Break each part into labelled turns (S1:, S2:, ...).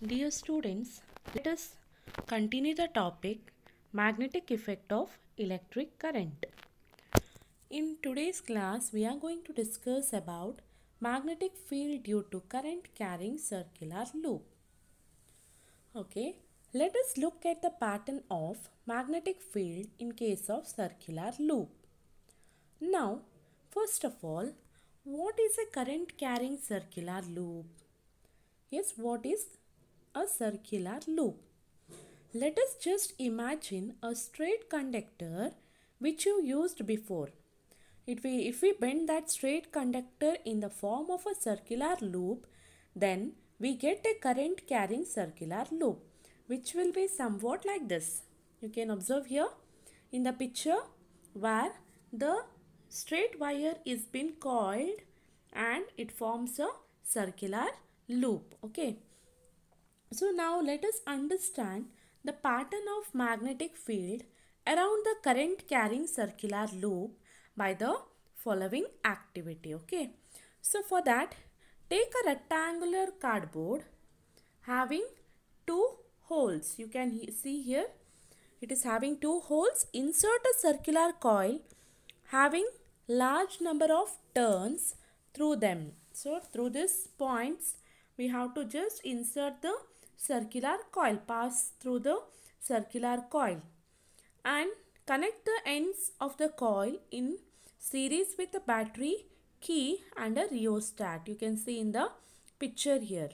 S1: Dear students, let us continue the topic magnetic effect of electric current. In today's class, we are going to discuss about magnetic field due to current carrying circular loop. Okay, let us look at the pattern of magnetic field in case of circular loop. Now, first of all, what is a current carrying circular loop? Yes, what is a circular loop? Let us just imagine a straight conductor which you used before. If we bend that straight conductor in the form of a circular loop, then we get a current carrying circular loop which will be somewhat like this. You can observe here in the picture where the straight wire is been coiled and it forms a circular loop. Okay. So now let us understand the pattern of magnetic field around the current carrying circular loop by the following activity. Okay. So for that, take a rectangular cardboard having two holes. You can see here it is having two holes. Insert a circular coil having large number of turns through them. So through these points we have to just insert the circular coil, pass through the circular coil and connect the ends of the coil in series with a battery, key and a rheostat. You can see in the picture here.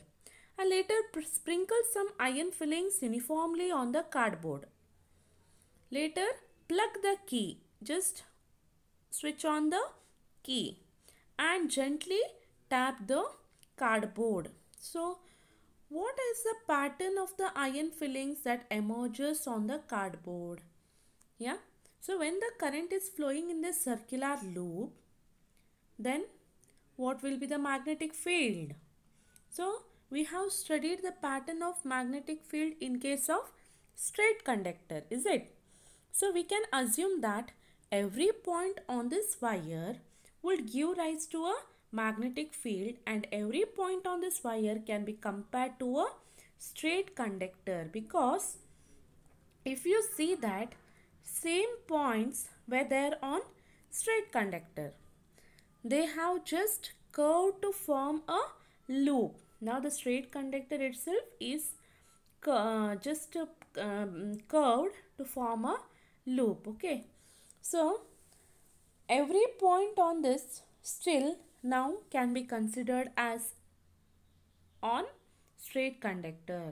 S1: And later sprinkle some iron fillings uniformly on the cardboard. Later plug the key. Just switch on the key and gently tap the cardboard. So what is the pattern of the iron fillings that emerges on the cardboard? Yeah. So when the current is flowing in this circular loop, then what will be the magnetic field? So we have studied the pattern of magnetic field in case of straight conductor, is it? So we can assume that every point on this wire would give rise to a magnetic field and every point on this wire can be compared to a straight conductor, because if you see that same points were there on straight conductor, they have just curved to form a loop. Now the straight conductor itself is just curved to form a loop. Okay, so every point on this still now can be considered as on straight conductor.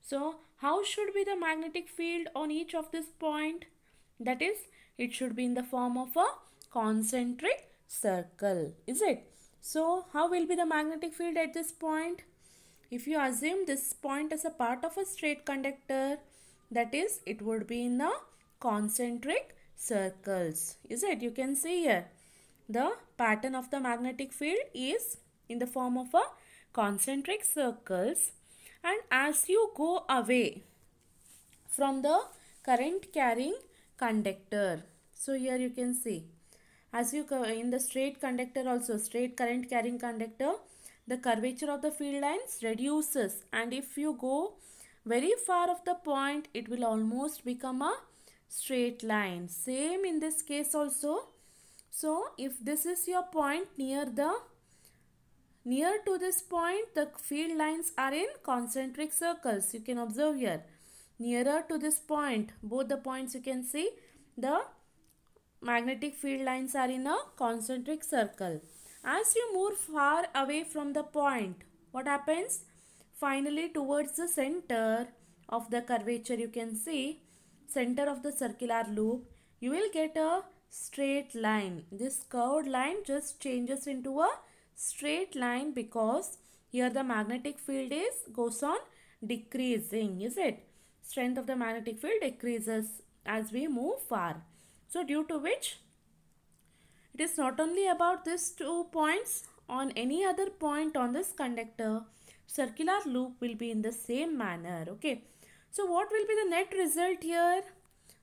S1: So how should be the magnetic field on each of this point? That is, it should be in the form of a concentric circle, is it? So how will be the magnetic field at this point? If you assume this point as a part of a straight conductor, that is, it would be in the concentric circles, is it? You can see here the pattern of the magnetic field is in the form of a concentric circles, and as you go away from the current carrying conductor, so here you can see as you go in the straight conductor also, straight current carrying conductor, the curvature of the field lines reduces, and if you go very far of the point, it will almost become a straight line. Same in this case also. So if this is your point near to this point, the field lines are in concentric circles. You can observe here nearer to this point, both the points you can see the magnetic field lines are in a concentric circle. As you move far away from the point, what happens? Finally towards the center of the curvature, you can see center of the circular loop, you will get a straight line. This curved line just changes into a straight line because here the magnetic field goes on decreasing, is it? Strength of the magnetic field decreases as we move far. So due to which it is not only about these 2 points, on any other point on this conductor, circular loop will be in the same manner. Okay. So what will be the net result here?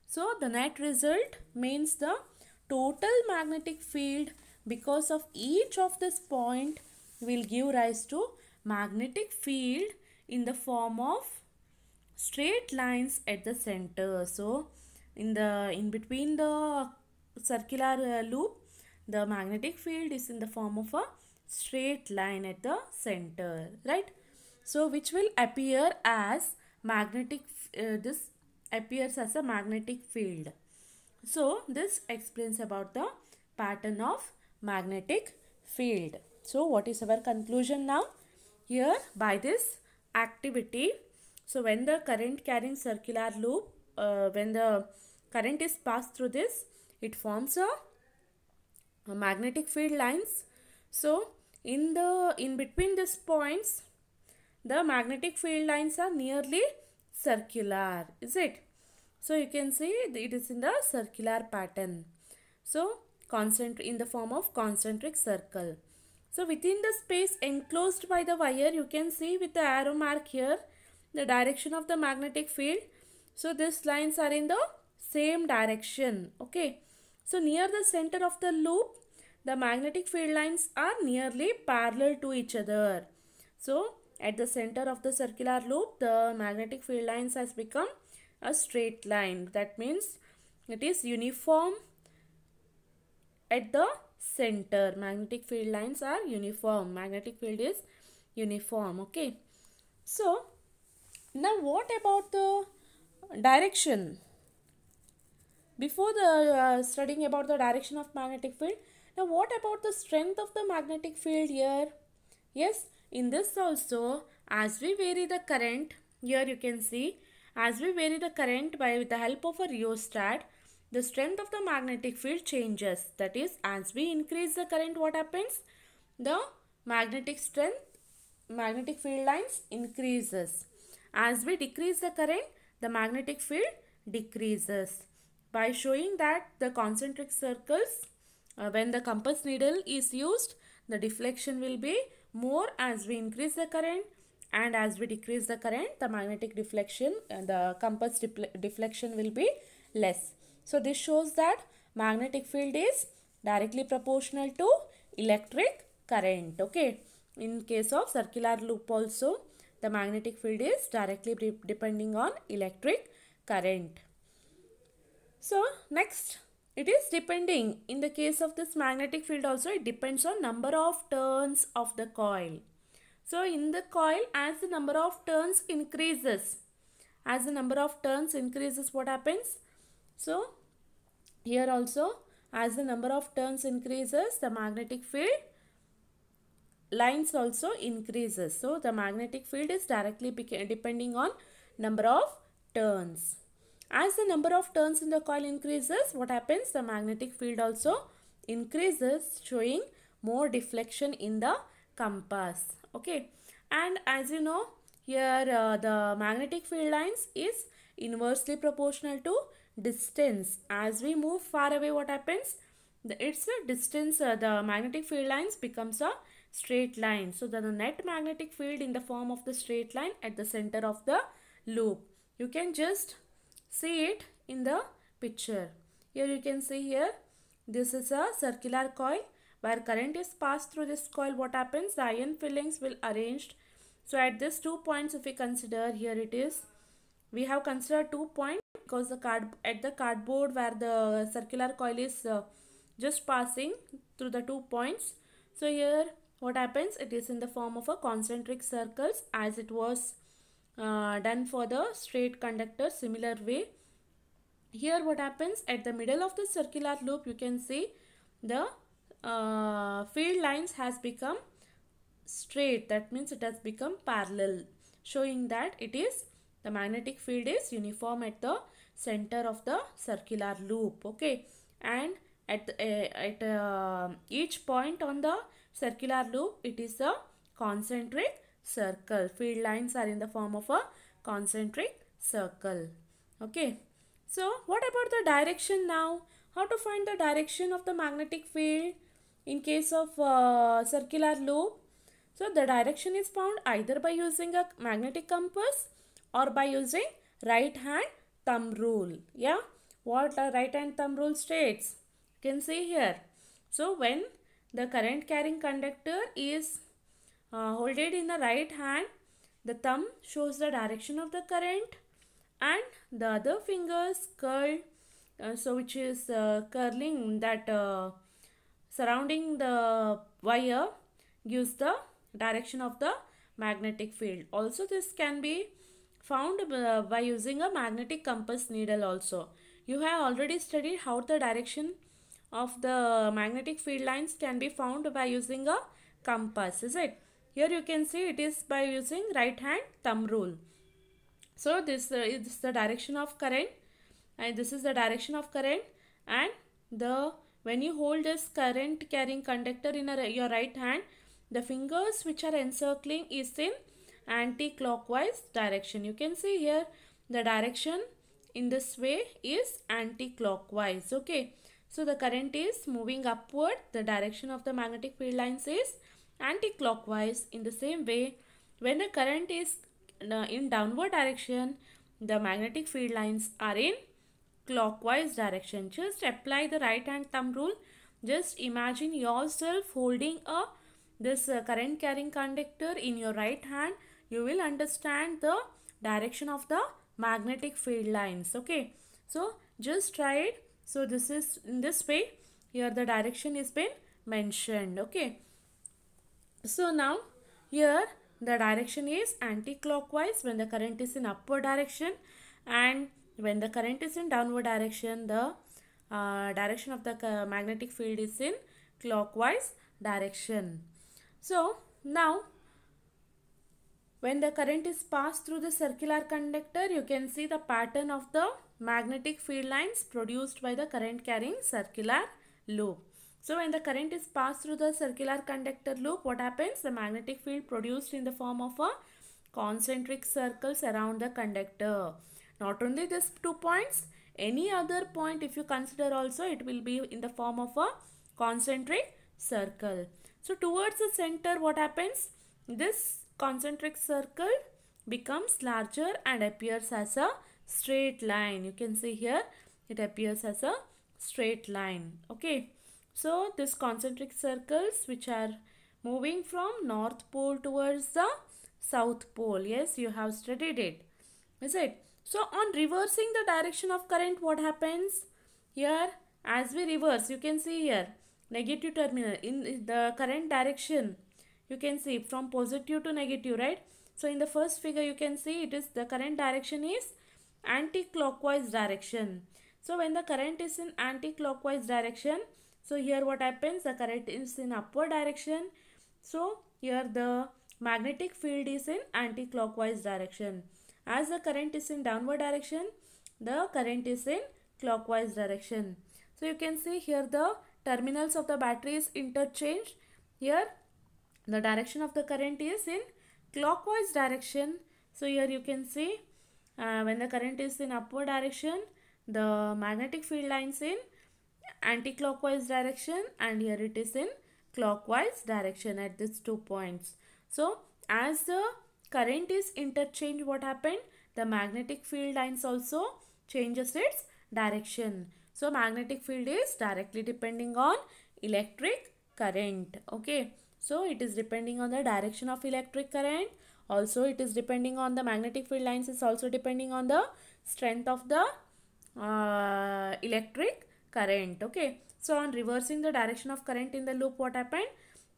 S1: So the net result means the total magnetic field because of each of this point will give rise to magnetic field in the form of straight lines at the center. So in between the circular loop, the magnetic field is in the form of a straight line at the center, right? So which will appear as magnetic, this appears as a magnetic field. So this explains about the pattern of magnetic field. So what is our conclusion now? Here by this activity, so when the current carrying circular loop, when the current is passed through this, it forms a magnetic field lines. So in between these points, the magnetic field lines are nearly circular, is it? So you can see it is in the circular pattern. So in the form of concentric circle. So within the space enclosed by the wire, you can see with the arrow mark here the direction of the magnetic field. So these lines are in the same direction. Okay. So near the center of the loop, the magnetic field lines are nearly parallel to each other. So at the center of the circular loop, the magnetic field lines has become a straight line. That means it is uniform at the center. Magnetic field lines are uniform. Magnetic field is uniform. Okay. So now what about the direction? Before the studying about the direction of magnetic field, now what about the strength of the magnetic field here? Yes, in this also, as we vary the current, here you can see, as we vary the current with the help of a rheostat, the strength of the magnetic field changes. That is, as we increase the current, what happens? The magnetic strength, magnetic field lines increases. As we decrease the current, the magnetic field decreases. By showing that the concentric circles, when the compass needle is used, the deflection will be more as we increase the current, and as we decrease the current, the magnetic deflection and the compass deflection will be less. So this shows that magnetic field is directly proportional to electric current. Okay. In case of circular loop also, the magnetic field is directly depending on electric current. So next, it is depending, in the case of this magnetic field also, it depends on number of turns of the coil. So in the coil, as the number of turns increases, what happens? So here also, as the number of turns increases, the magnetic field lines also increases. So the magnetic field is directly depending on number of turns. As the number of turns in the coil increases, what happens? The magnetic field also increases, showing more deflection in the compass. Okay. And as you know, here the magnetic field lines is inversely proportional to distance. As we move far away, what happens? It's a distance, the magnetic field lines becomes a straight line. So the net magnetic field in the form of the straight line at the center of the loop. You can just see it in the picture. Here you can see here, this is a circular coil where current is passed through this coil. What happens? The iron fillings will arranged. So at these 2 points, if we consider, here it is, we have considered 2 points because at the cardboard where the circular coil is just passing through the 2 points. So here what happens? It is in the form of a concentric circles as it was done for the straight conductor. Similar way, here what happens? At the middle of the circular loop, you can see the field lines has become straight. That means it has become parallel, showing that it is the magnetic field is uniform at the center of the circular loop. Okay. And at each point on the circular loop, it is a concentric circle. Field lines are in the form of a concentric circle. Okay. So what about the direction now? How to find the direction of the magnetic field in case of circular loop? So the direction is found either by using a magnetic compass or by using right hand thumb rule. Yeah. What the right hand thumb rule states? You can see here. So when the current carrying conductor is holded in the right hand, the thumb shows the direction of the current and the other fingers curl, which is curling that surrounding the wire gives the direction of the magnetic field. Also this can be found by using a magnetic compass needle also. You have already studied how the direction of the magnetic field lines can be found by using a compass, is it? Here you can see it is by using right hand thumb rule. So this is the direction of current, and this is the direction of current, and the when you hold this current carrying conductor in your right hand, the fingers which are encircling is in anti-clockwise direction. You can see here the direction in this way is anti-clockwise. Okay, so the current is moving upward, the direction of the magnetic field lines is anti-clockwise. In the same way, when the current is in downward direction, the magnetic field lines are in clockwise direction. Just apply the right hand thumb rule. Just imagine yourself holding this current carrying conductor in your right hand. You will understand the direction of the magnetic field lines. Okay, so just try it. So this is in this way. Here the direction is been mentioned. Okay, so now here the direction is anti-clockwise when the current is in upward direction, and when the current is in downward direction, the direction of the magnetic field is in clockwise direction. So now when the current is passed through the circular conductor, you can see the pattern of the magnetic field lines produced by the current carrying circular loop. So when the current is passed through the circular conductor loop, what happens? The magnetic field produced in the form of a concentric circles around the conductor. Not only these 2 points, any other point if you consider also, it will be in the form of a concentric circle. So towards the center, what happens? This concentric circle becomes larger and appears as a straight line. You can see here it appears as a straight line. Okay, so this concentric circles which are moving from north pole towards the south pole. Yes, you have studied it, is it? So on reversing the direction of current, what happens? Here as we reverse, you can see here negative terminal in the current direction. You can see from positive to negative, right? So in the first figure you can see it is the current direction is anti-clockwise direction. So when the current is in anti-clockwise direction, so here what happens? The current is in upward direction. So here the magnetic field is in anti-clockwise direction. As the current is in downward direction, the current is in clockwise direction. So you can see here the terminals of the battery is interchanged. Here the direction of the current is in clockwise direction. So here you can see when the current is in upward direction, the magnetic field lines in anti-clockwise direction, and here it is in clockwise direction at these 2 points. So as the current is interchanged, what happened? The magnetic field lines also changes its direction. So magnetic field is directly depending on electric current. Okay, so it is depending on the direction of electric current. Also it is depending on the magnetic field lines, is also depending on the strength of the electric current. Okay, so on reversing the direction of current in the loop, what happened?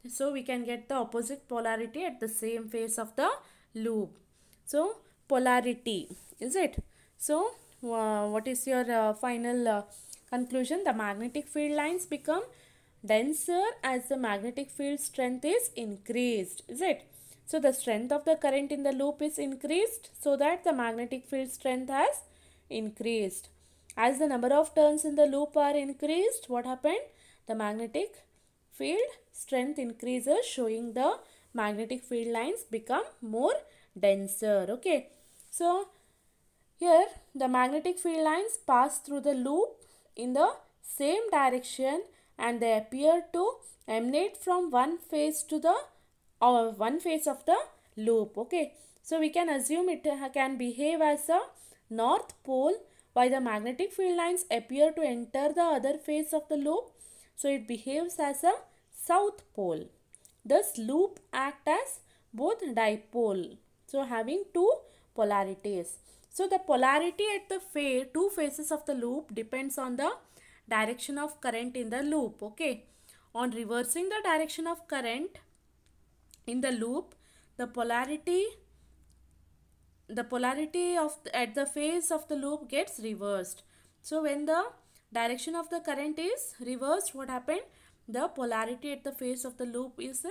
S1: So we can get the opposite polarity at the same face of the loop. So polarity, is it? So what is your final conclusion? The magnetic field lines become denser as the magnetic field strength is increased, is it? So the strength of the current in the loop is increased, so that the magnetic field strength has increased. As the number of turns in the loop are increased, what happened? The magnetic field strength increases, showing the magnetic field lines become more denser. Okay, so here the magnetic field lines pass through the loop in the same direction, and they appear to emanate from one face to the one face of the loop. Okay, so we can assume it can behave as a north pole, while the magnetic field lines appear to enter the other face of the loop, so it behaves as a south pole. Thus loop act as both dipole. So having two polarities. So the polarity at the two faces of the loop depends on the direction of current in the loop. Okay. On reversing the direction of current in the loop, the polarity at the face of the loop gets reversed. So when the direction of the current is reversed, what happened? The polarity at the face of the loop is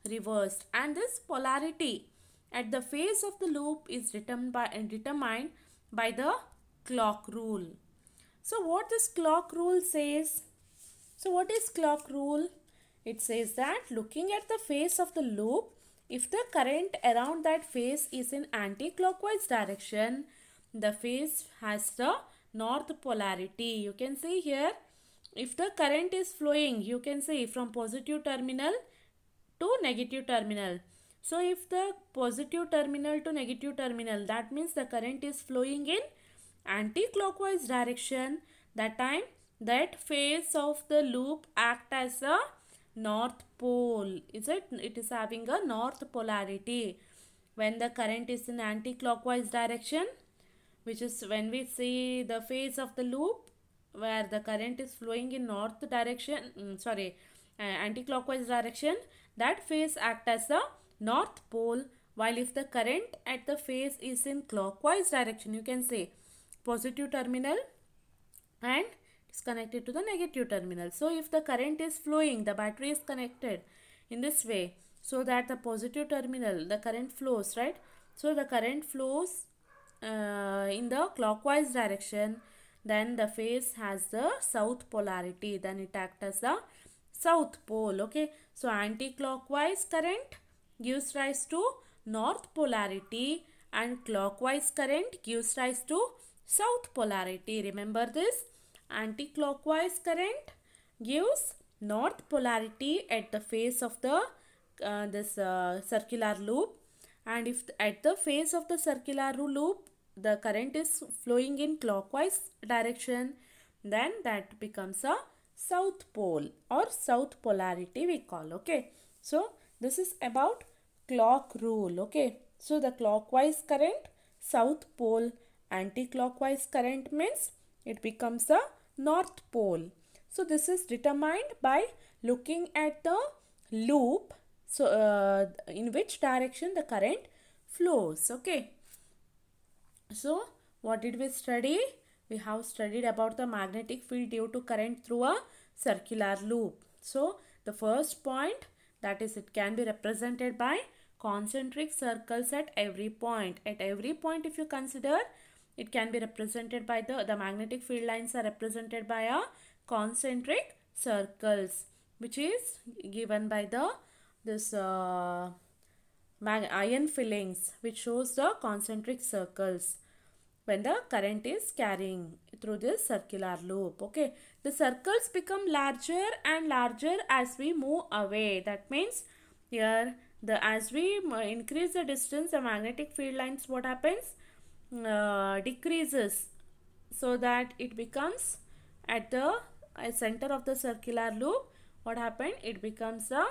S1: reversed, and this polarity at the face of the loop is determined by the clock rule. So what this clock rule says? So what is clock rule? It says that looking at the face of the loop, if the current around that face is in anti-clockwise direction, the face has the north polarity. You can see here, if the current is flowing, you can see from positive terminal to negative terminal. So if the positive terminal to negative terminal, that means the current is flowing in anti-clockwise direction. That time that face of the loop act as a north pole. It is having a north polarity. When the current is in anti-clockwise direction, which is when we see the face of the loop where the current is flowing in north direction, anti-clockwise direction, that face act as the north pole. While if the current at the face is in clockwise direction, you can say positive terminal and it's connected to the negative terminal. So if the current is flowing, the battery is connected in this way, so that the positive terminal, the current flows, right? So the current flows in the clockwise direction, then the face has the south polarity, then it acts as the south pole. Okay, so anti-clockwise current gives rise to north polarity and clockwise current gives rise to south polarity. Remember this, anti-clockwise current gives north polarity at the face of the circular loop, and if at the face of the circular loop the current is flowing in clockwise direction, then that becomes a south pole or south polarity we call. Okay, so this is about clock rule. Okay, so the clockwise current, south pole, anti-clockwise current means it becomes a north pole. So this is determined by looking at the loop, so in which direction the current flows. Okay, so what did we study? We have studied about the magnetic field due to current through a circular loop. So the first point, that is, it can be represented by concentric circles at every point. At every point, if you consider, it can be represented by the magnetic field lines are represented by a concentric circles, which is given by this iron fillings, which shows the concentric circles when the current is carrying through this circular loop. Okay, the circles become larger and larger as we move away. That means here as we increase the distance, the magnetic field lines, what happens, decreases, so that it becomes at the center of the circular loop. What happened? It becomes a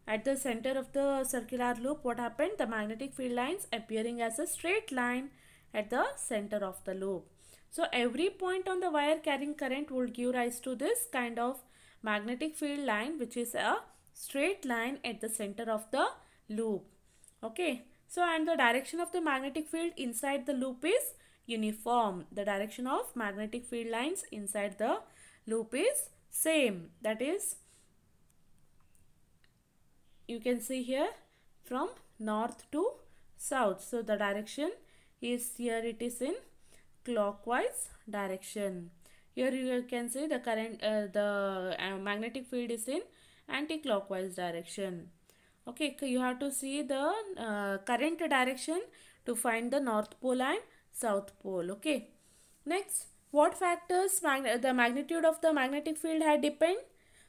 S1: at the center of the circular loop, what happened? The magnetic field lines appearing as a straight line at the center of the loop. So every point on the wire carrying current would give rise to this kind of magnetic field line, which is a straight line at the center of the loop. Okay, so and the direction of the magnetic field inside the loop is uniform. The direction of magnetic field lines inside the loop is same. That is, you can see here from north to south. So the direction is here, it is in clockwise direction. Here you can see the current, magnetic field is in anti-clockwise direction. Okay, you have to see the current direction to find the north pole and south pole. Okay, next, what factors the magnitude of the magnetic field had depend?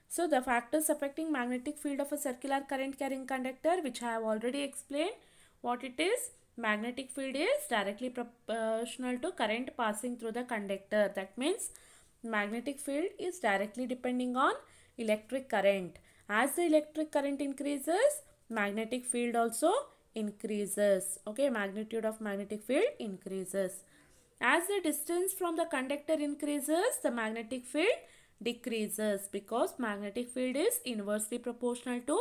S1: So the factors affecting magnetic field of a circular current carrying conductor, which I have already explained what it is. Magnetic field is directly proportional to current passing through the conductor. That means magnetic field is directly depending on electric current. As the electric current increases, magnetic field also increases. Okay, magnitude of magnetic field increases. As the distance from the conductor increases, the magnetic field decreases, because magnetic field is inversely proportional to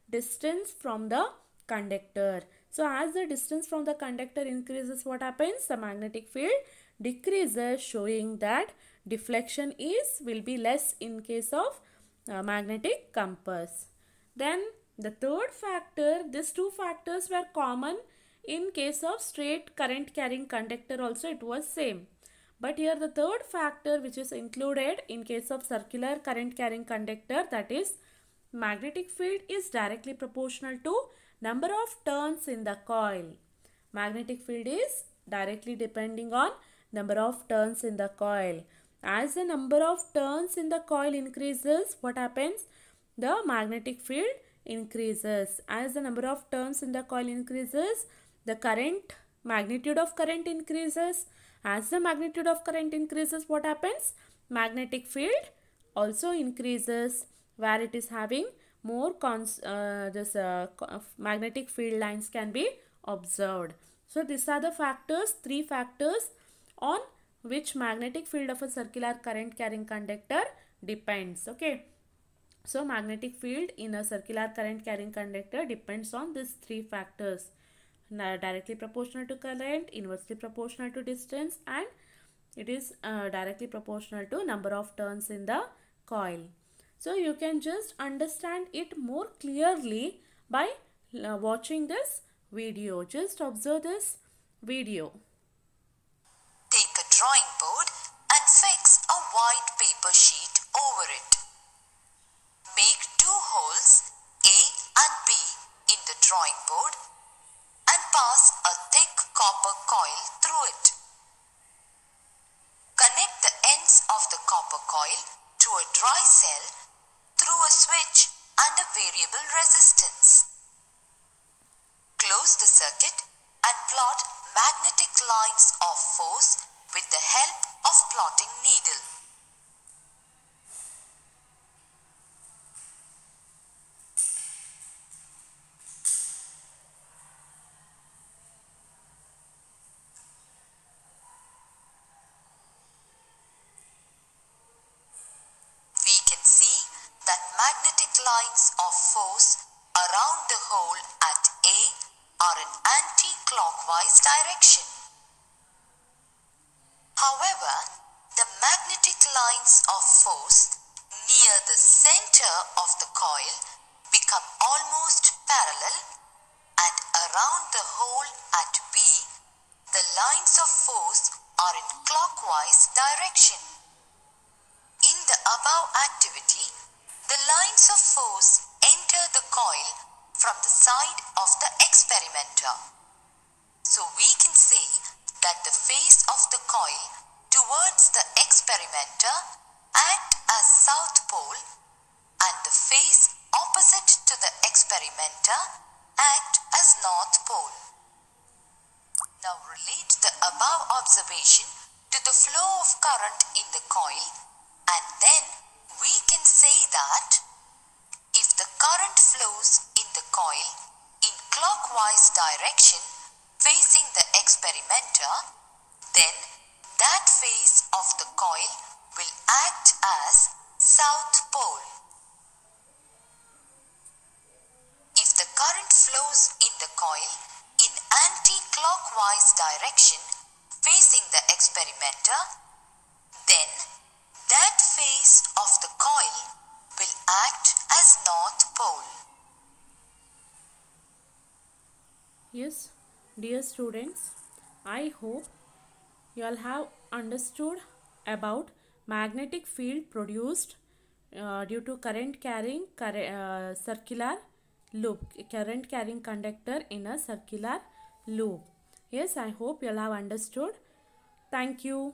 S1: distance from the conductor. So as the distance from the conductor increases, what happens? The magnetic field decreases, showing that deflection will be less in case of magnetic compass. Then the third factor, these two factors were common in case of straight current carrying conductor also, it was same. But here the third factor which is included in case of circular current carrying conductor, that is magnetic field is directly proportional to number of turns in the coil. Magnetic field is directly depending on number of turns in the coil. As the number of turns in the coil increases, what happens? The magnetic field increases. As the number of turns in the coil increases, the magnitude of current increases. As the magnitude of current increases, what happens? Magnetic field also increases, where it is having more magnetic field lines can be observed. So these are the factors, three factors on which magnetic field of a circular current carrying conductor depends. Okay. So magnetic field in a circular current carrying conductor depends on these three factors. Directly proportional to current, inversely proportional to distance, and it is directly proportional to number of turns in the coil. So you can just understand it more clearly by watching this video. Just observe this video.
S2: Take a drawing board and fix a white paper sheet over it. Make two holes, A and B, in the drawing board and pass a thick copper coil through it. Connect the ends of the copper coil to a dry cell through a switch and a variable resistance. Close the circuit and plot magnetic lines of force with the help of plotting needle. We can see that magnetic lines of force around the hole at A are in anti-clockwise direction. However, the magnetic lines of force near the center of the coil become almost parallel, and around the hole at B, the lines of force are in clockwise direction. In the above activity, the lines of force enter the coil from the side of the experimenter. So we can say that the face of the coil towards the experimenter act as south pole, and the face opposite to the experimenter act as north pole. Now relate the above observation to the flow of current in the coil, and then we can say that if the current flows in the coil in clockwise direction facing the experimenter, then that face of the coil will act as south pole. If the current flows in the coil in anti-clockwise direction facing the experimenter, then that face of the coil will act as north pole.
S1: Yes, dear students, I hope you all have understood about magnetic field produced due to current carrying circular loop, current carrying conductor in a circular loop. Yes, I hope you all have understood. Thank you.